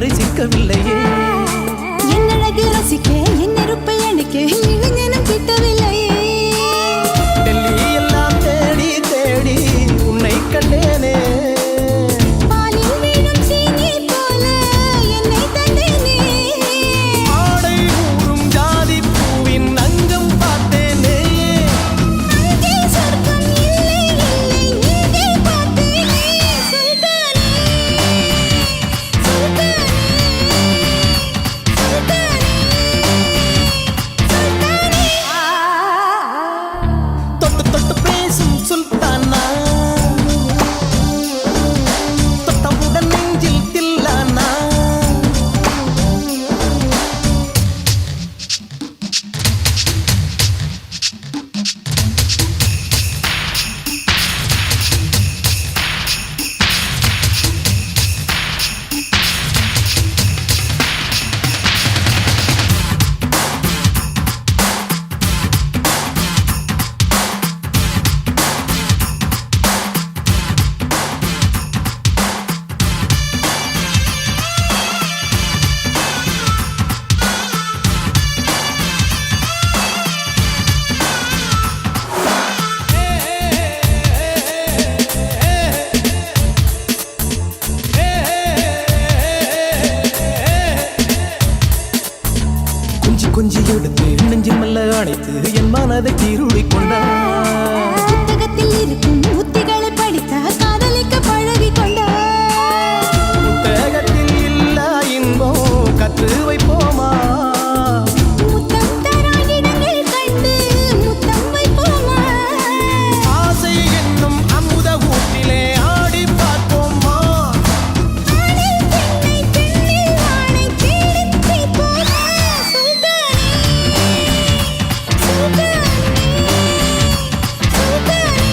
பரிசிக்கவில்லையே. என் அழகு ரசிக்க என் நெருப்பை அணைக்க இளைஞனும் கிட்டவில்லையே. டெல்லி எல்லாம் தேடி தேடி உன்னை கண்டேனே. பாலில் வீழும் சீனி போல என்னை தந்தேனே. ஆடை ஊறும் ஜாதி பூவின் அங்கம் பார்த்தேனே. அங்கே சொர்க்கம் இல்லை இல்லை இங்கே பார்த்தேனே. சுல்தானே சுல்தானே சுல்தானே தொட்டு தொட்டு பேசும் சுல்தானா, தொட்டவுடன் நெஞ்சில் தில்லானா. கொஞ்சி கொஞ்சி எடுத்து நெஞ்சில் மெல்ல அணைத்து என் மனதை கீருளி கொண்டார். புத்தகத்தில் இருக்கும் உத்திகளை படித்த காதலிக்க பழகி கொண்டார். புத்தகத்தில் இல்ல இன்பம் கற்று வைப்போமா. முத்தம் தரா இடங்கள் கண்டு முத்தம் வைப்போமா. ஆசை என்னும் அமுத ஊற்றிலே ஆடி பார்ப்போமா. ஆணில் பெண்ணை பெண்ணில் ஆணை தேடிப் பிடிப்போமா. சுல்தானே சுல்தானே சுல்தானே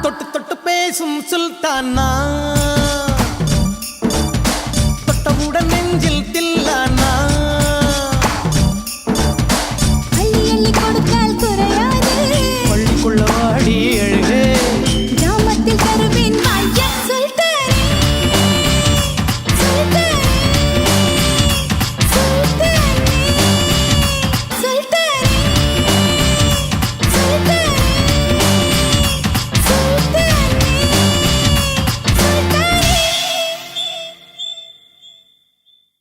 தொட்டு தொட்டு பேசும் சுல்தானா, தொட்டவுடன் நெஞ்சில்